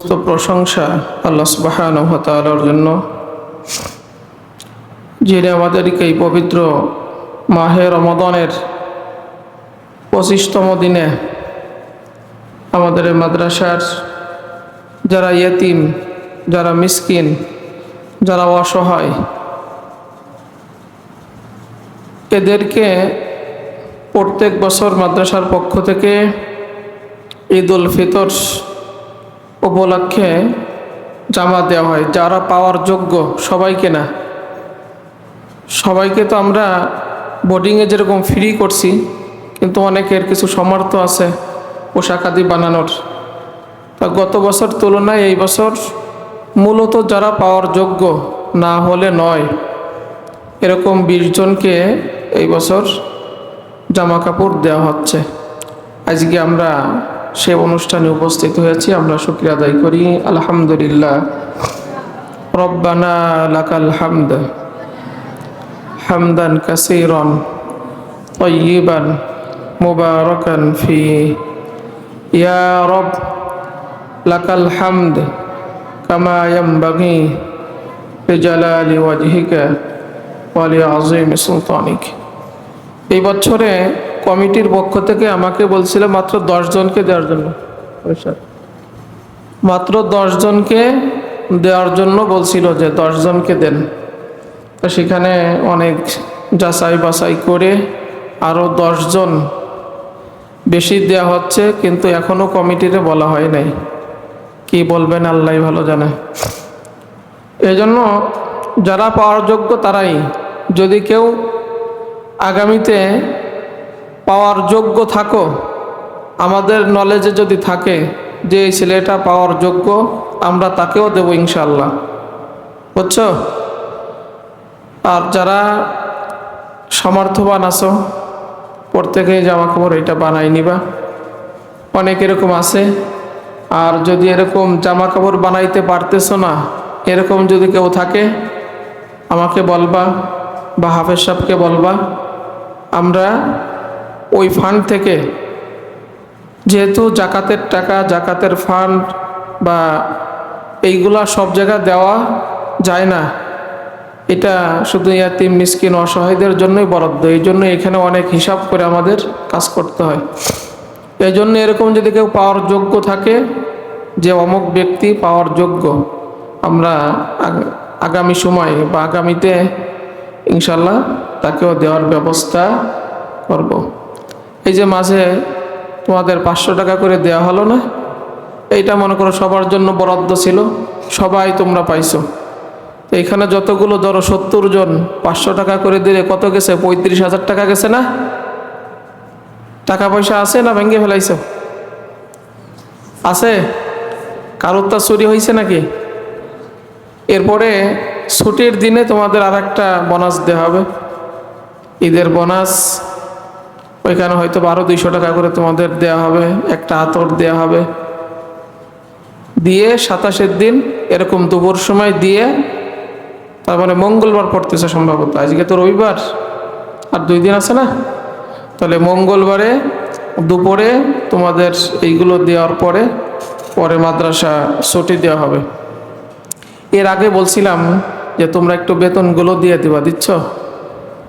সমস্ত প্রশংসা আল্লাহ সুবহানাহু ওয়া তাআলার জন্য, যিনি আমাদেরকে এই পবিত্র মাহে রমাদানের 25তম দিনে আমাদের মাদ্রাসার যারা ইয়েতিম, যারা মিসকিন, যারা অসহায়, এদেরকে প্রত্যেক বছর মাদ্রাসার পক্ষ থেকে ঈদ উল ফিতর উপলক্ষে জামা দেওয়া হয়। যারা পাওয়ার যোগ্য, সবাইকে না, সবাইকে তো আমরা বোর্ডিংয়ে যেরকম ফ্রি করছি, কিন্তু অনেকের কিছু সামর্থ্য আছে পোশাক আদি বানানোর। তা গত বছর তুলনায় এই বছর মূলত যারা পাওয়ার যোগ্য, না হলে নয়, এরকম 20 জনকে এই বছর জামা কাপড় দেওয়া হচ্ছে। আজকে আমরা সে অনুষ্ঠানে উপস্থিত হয়েছি। আমরা শুকরিয়া আদায় করি। আলহামদুলিল্লাহ, রব্বানা লাকাল হামদ হামদান কাসীরান তাইয়িবান মুবারাকান ফি। ইয়া রব, লাকাল হামদ কামা ইয়ানবাগি লিজালালি ওয়াজহিকা ওয়া লিআযীমি সুলতানিক। এই বছরে কমিটির পক্ষ থেকে আমাকে বলছিল মাত্র 10 জনকে দেওয়ার জন্য, মাত্র 10 জনকে দেওয়ার জন্য বলছিল যে 10 জনকে দেন। তো সেখানে অনেক যাচাই বাছাই করে আরও 10 জন বেশি দেওয়া হচ্ছে, কিন্তু এখনও কমিটিতে বলা হয় নাই। কি বলবেন আল্লাহ ভালো জানে। এই জন্য যারা পাওয়ার যোগ্য তারাই, যদি কেউ আগামীতে পাওয়ার যোগ্য থাকো, আমাদের নলেজে যদি থাকে যে এই ছেলেটা পাওয়ার যোগ্য, আমরা তাকেও দেবো ইনশাল্লাহ, বুঝছো? আর যারা সামর্থ্যবান আছো, প্রত্যেকেই জামা কাপড় এটা বানাই নিবা। অনেক এরকম আছে। আর যদি এরকম জামা কাপড় বানাইতে পারতেছো না, এরকম যদি কেউ থাকে আমাকে বলবা বা হাফেজ সাহেবকে বলবা। আমরা ওই ফান্ড থেকে, যেহেতু জাকাতের টাকা, জাকাতের ফান্ড বা এইগুলা সব জায়গায় দেওয়া যায় না, এটা শুধু ইয়াতিম মিসকিন অসহায়দের জন্যই বরাদ্দ। এই জন্য এখানে অনেক হিসাব করে আমাদের কাজ করতে হয়। এই জন্য এরকম যদি কেউ পাওয়ার যোগ্য থাকে, যে অমুক ব্যক্তি পাওয়ার যোগ্য, আমরা আগামী সময় বা আগামীতে ইনশাল্লাহ তাকেও দেওয়ার ব্যবস্থা করব। এই যে মাঝে তোমাদের 500 টাকা করে দেওয়া হলো না, এইটা মনে করো সবার জন্য বরাদ্দ ছিল, সবাই তোমরা পাইছো। এখানে যতগুলো ধরো 70 জন 500 টাকা করে দিলে কত গেছে? 35,000 টাকা গেছে না? টাকা পয়সা আছে না ভেঙে ফেলাইছো? আছে? কারোর তা চুরি হয়েছে নাকি? এরপরে ছুটির দিনে তোমাদের আর একটা বোনাস দেওয়া হবে, ঈদের বোনাস। ওইখানে হয়তো 1200 টাকা করে তোমাদের দেওয়া হবে, একটা আতর দেওয়া হবে। দিয়ে 27-এর দিন এরকম দুপুর সময় দিয়ে, তার মানে মঙ্গলবার পড়তেছে সম্ভবত, আজকে তো রবিবার, আর 2 দিন আছে না? তাহলে মঙ্গলবারে দুপুরে তোমাদের এইগুলো দেওয়ার পরে মাদ্রাসা ছুটি দেওয়া হবে। এর আগে বলছিলাম যে তোমরা একটু বেতনগুলো দিয়ে দিবা, দিচ্ছ?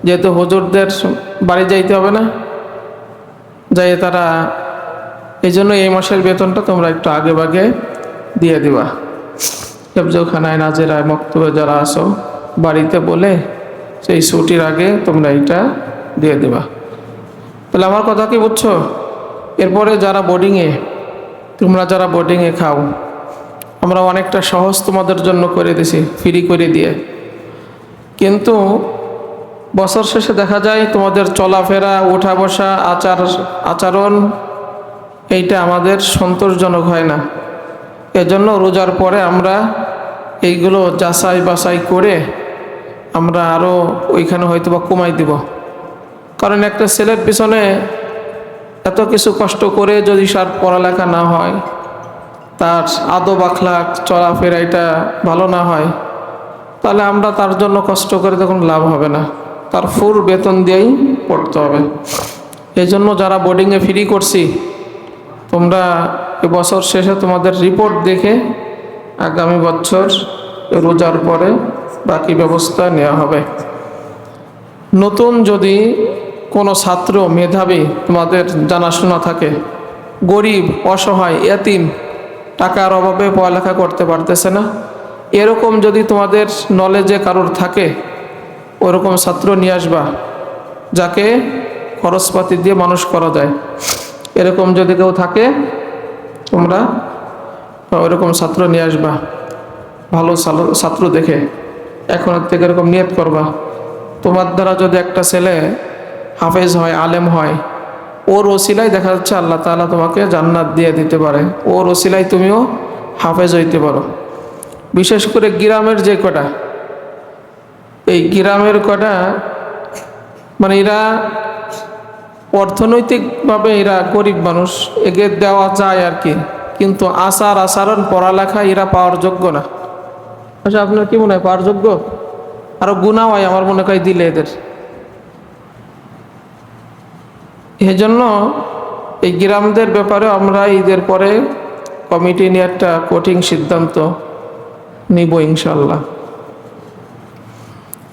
যেহেতু হুজুরদের বাড়ি যাইতে হবে না, যাই তারা, এই জন্য এই মাসের বেতনটা তোমরা একটু আগে ভাগে দিয়ে দিবা। হেফজখানায়, নাজেরায়, মক্তবে যারা আসো, বাড়িতে বলে সেই ছুটির আগে তোমরা এটা দিয়ে দিবা। তাহলে আমার কথা কি বুঝছো? এরপরে যারা বোর্ডিংয়ে, তোমরা যারা বোর্ডিংয়ে খাও, আমরা অনেকটা সহজ তোমাদের জন্য করে দিছি, ফ্রি করে দিয়ে। কিন্তু বছর শেষে দেখা যায় তোমাদের চলাফেরা, ওঠা বসা, আচরণ এইটা আমাদের সন্তোষজনক হয় না। এজন্য রোজার পরে আমরা এইগুলো যাচাই বাছাই করে আমরা আরও ওইখানে হয়তো বা কমাই দিব। কারণ একটা ছেলের পিছনে এত কিছু কষ্ট করে যদি তার পড়ালেখা না হয়, তার আদব আখলাক চলাফেরা এটা ভালো না হয়, তাহলে আমরা তার জন্য কষ্ট করে তখন লাভ হবে না। তার ফুল বেতন দিয়েই পড়তে হবে। এই জন্য যারা বোর্ডিংয়ে ফ্রি করছি, তোমরা বছর শেষে তোমাদের রিপোর্ট দেখে আগামী বছর রোজার পরে বাকি ব্যবস্থা নেওয়া হবে। নতুন যদি কোনো ছাত্র মেধাবী তোমাদের জানাশোনা থাকে, গরিব, অসহায়, এতিম, টাকার অভাবে পড়ালেখা করতে পারতেছে না, এরকম যদি তোমাদের নলেজে কারোর থাকে, ওরকম ছাত্র নিয়ে আসবা যাকে খরচপাতি দিয়ে মানুষ করা যায়। এরকম যদি কেউ থাকে তোমরা ওরকম ছাত্র নিয়ে আসবা, ভালো ছাত্র দেখে। এখন থেকে এরকম নিয়ত করবা, তোমার দ্বারা যদি একটা ছেলে হাফেজ হয়, আলেম হয়, ওর ওসিলায় দেখা যাচ্ছে আল্লাহ তাআলা তোমাকে জান্নাত দিয়ে দিতে পারে, ওর ওসিলায় তুমিও হাফেজ হইতে পারো। বিশেষ করে গ্রামের যে কটা, এই গ্রামের কটা মানে এরা অর্থনৈতিকভাবে এরা গরিব মানুষ, এগে দেওয়া যায় আর কি, কিন্তু আচার আচরণ পড়ালেখা এরা পাওয়ার যোগ্য না। আচ্ছা, আপনার কি মনে হয় পাওয়ার যোগ্য? আরো গুনাহ হয় আমার মনে হয় দিলে এদের। এই জন্য এই গ্রামদের ব্যাপারে আমরা ঈদের পরে কমিটি নিয়ে একটা কঠিন সিদ্ধান্ত নিব ইনশাল্লাহ।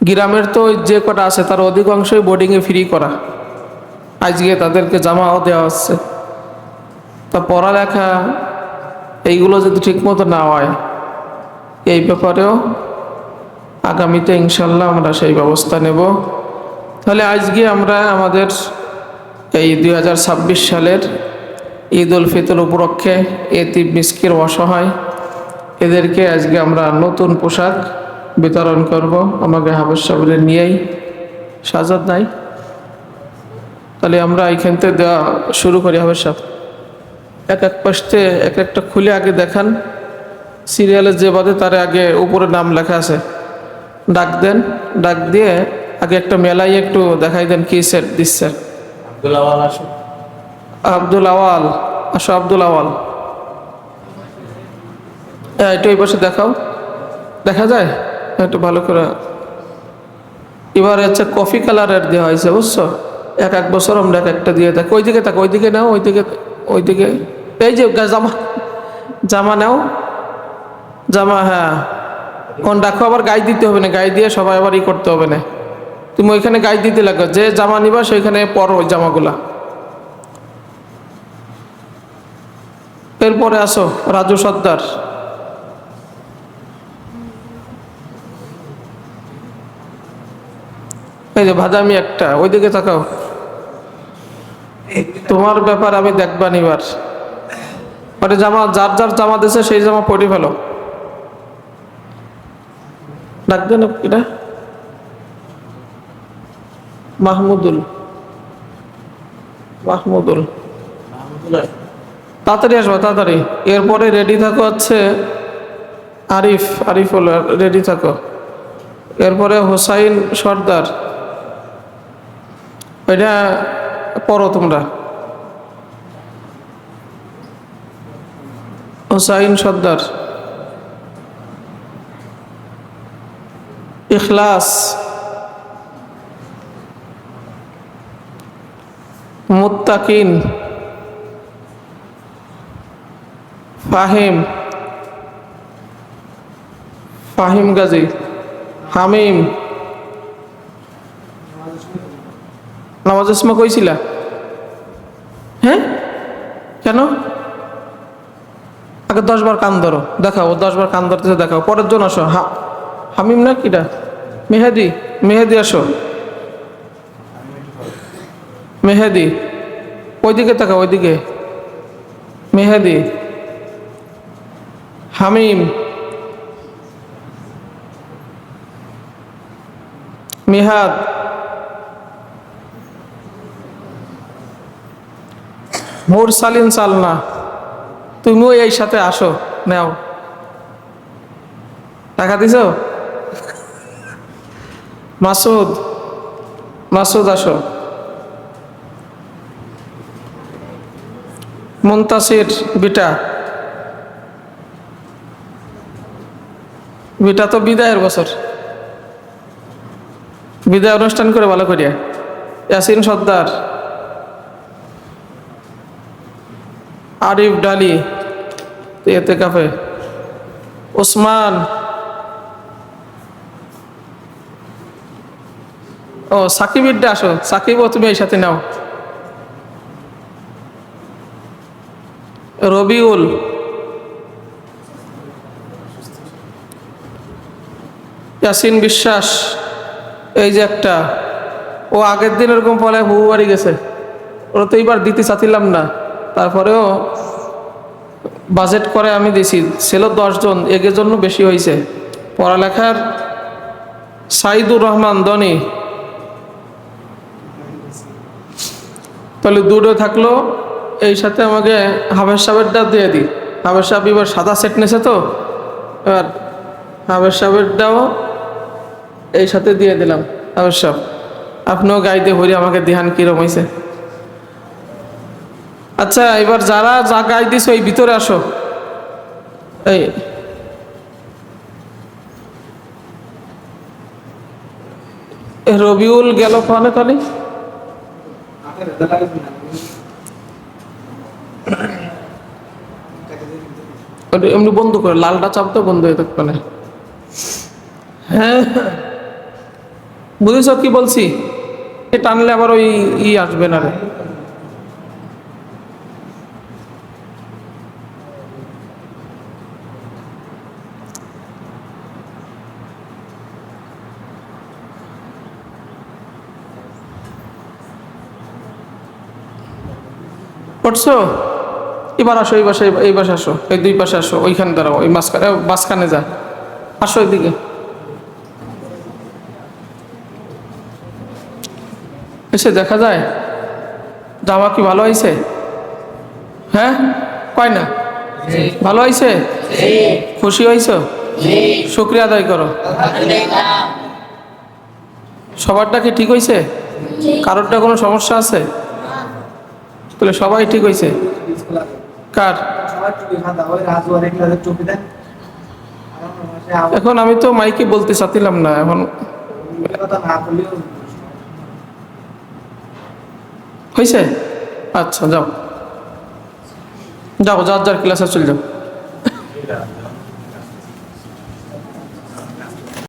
গ্রামের তো যে কটা আছে তার অধিকাংশই বোর্ডিংয়ে ফ্রি করা, আজকে তাদেরকে জামাও দেওয়া হচ্ছে। তা পড়ালেখা এইগুলো যদি ঠিকমতো না হয়, এই ব্যাপারেও আগামীতে ইনশাল্লাহ আমরা সেই ব্যবস্থা নেব। তাহলে আজকে আমরা আমাদের এই 2026 সালের ঈদ উল ফিতর উপলক্ষে এতিম মিসকিন অসহায় এদেরকে আজকে আমরা নতুন পোশাক বিতরণ করব। আমাকে হাফেজ সাহেবের নিয়েই সাজাদ নাই, তাহলে আমরা এইখান থেকে দেওয়া শুরু করি। হাফেজ সাহেব এক এক পাশে এক একটা খুলে আগে দেখান, সিরিয়ালে যে বাদে তার আগে উপরে নাম লেখা আছে, ডাক দেন, ডাক দিয়ে আগে একটা মেলাই একটু দেখাই দেন কি সেট দিচ্ছে। আব্দুল আওয়াল আসো, আব্দুল আওয়াল একটু এই পাশে দেখাও, দেখা যায় একটু ভালো করে। এবার হচ্ছে কফি কালারের দেওয়া হয়েছে, বুঝছো? এক এক বছর আমরা এক একটা দিয়ে থাকি। ওইদিকে থাকো, ওইদিকে নাও, ওইদিকে এই যে জামা জামা নাও, জামা, হ্যাঁ কোন রাখো, আবার গায়ে দিতে হবে না, গায়ে দিয়ে সবাই আবার ই করতে হবে না, তুমি ওইখানে গায়ে দিতে লাগো, যে জামা নিবা সেইখানে পরো ওই জামাগুলা। এরপরে আসো রাজু সর্দার, এই যে ভাজামি একটা, ওইদিকে তাকাও, তোমার ব্যাপার আমি দেখবা নিবার। মানে জামা যার যার জামা দিছে সেই জামা পরে ফেলো। ডাকবেন এটা মাহমুদুল, মাহমুদুল তাড়াতাড়ি আসবো, তাড়াতাড়ি। এরপরে রেডি থাকো হচ্ছে আরিফ, আরিফুল রেডি থাকো। এরপরে হোসাইন সর্দার, এটা পড়ো তোমরা, হোসাইন সর্দার। ইখলাস, মুত্তাকিন, ফাহিম, ফাহিম গাজী, হামিম। নামাজ সময় কইছিলা? হ্যাঁ কেন? আগে 10 বার কান ধরো, দেখাও 10 বার কান ধরতেছে, দেখাও। পরের জন আসো, হামিম না কিটা, মেহেদি, মেহেদি আসো, মেহেদি ওইদিকে তাকাও, ওইদিকে মেহেদি, হামিম, মিহাদ, মুরসালিন সালনা, তুমিও এই সাথে আসো, নাও টাকা দিছ। মাসুদ, মাসুদ আসো, মুনতাসির বিটা, বিটা তো বিদায়ের বছর, বিদায় অনুষ্ঠান করে ভালো করিয়া। ইয়াসিন সর্দার, আরিফ ডালি, এতেকাফে? ওসমান, ও সাকিবিরটা আসো, সাকিবও তুমি এই সাথে নাও। রবিউল, ইয়াসিন বিশ্বাস, এই যে একটা, ও আগের দিন এরকম বলে হু বাড়ি গেছে, ওরা তো এইবার দিতে চাচ্ছিলাম না, তারপরেও বাজেট করে আমি দিছি। ছিল 10 জন, এগের জন্য বেশি হয়েছে। পড়ালেখার সাইদুর রহমান দনি, তাহলে দূরে থাকলো। এই সাথে আমাকে হাবের সাহেবেরটা দিয়ে দিই। হাবের সাহেব এবার সাদা সেট নেছে, তো এবার হাবের সাহেবেরটাও এই সাথে দিয়ে দিলাম। হাবের সাহেব, আপনিও গাইতে হরি আমাকে ধ্যান কিরম হয়েছে। আচ্ছা, এবার যারা যা গাই দিস ওই ভিতরে আসো। এই রবিউল গেল কোনে তাহলে? এমনি বন্ধ করে, লালটা চাপ তো বন্ধ হয়ে থাকবে না। হ্যাঁ, বুঝেছ কি বলছি? টানলে আবার ওই আসবে না রে। পড়ছো? এবার আসো, এই পাশে, এই পাশে আসো, এই দুই পাশে আসো, ওইখানে দাঁড়াও, ওই মাঝখানে যা, আসো এদিকে। এসে দেখা যায় জামা কি ভালো হয়েছে? হ্যাঁ, কয় না ভালো হয়েছে? খুশি হয়েছ? শুকরিয়া আদায় করো। সবারটা কি ঠিক হয়েছে? কারোরটা কোনো সমস্যা আছে? তাহলে সবাই ঠিক হয়েছে? কার? এখন আমি তো মাইকে বলতে চাচ্ছিলাম না, এখন হয়েছে। আচ্ছা, যাও যাও, যার যার ক্লাসে চলে যাও।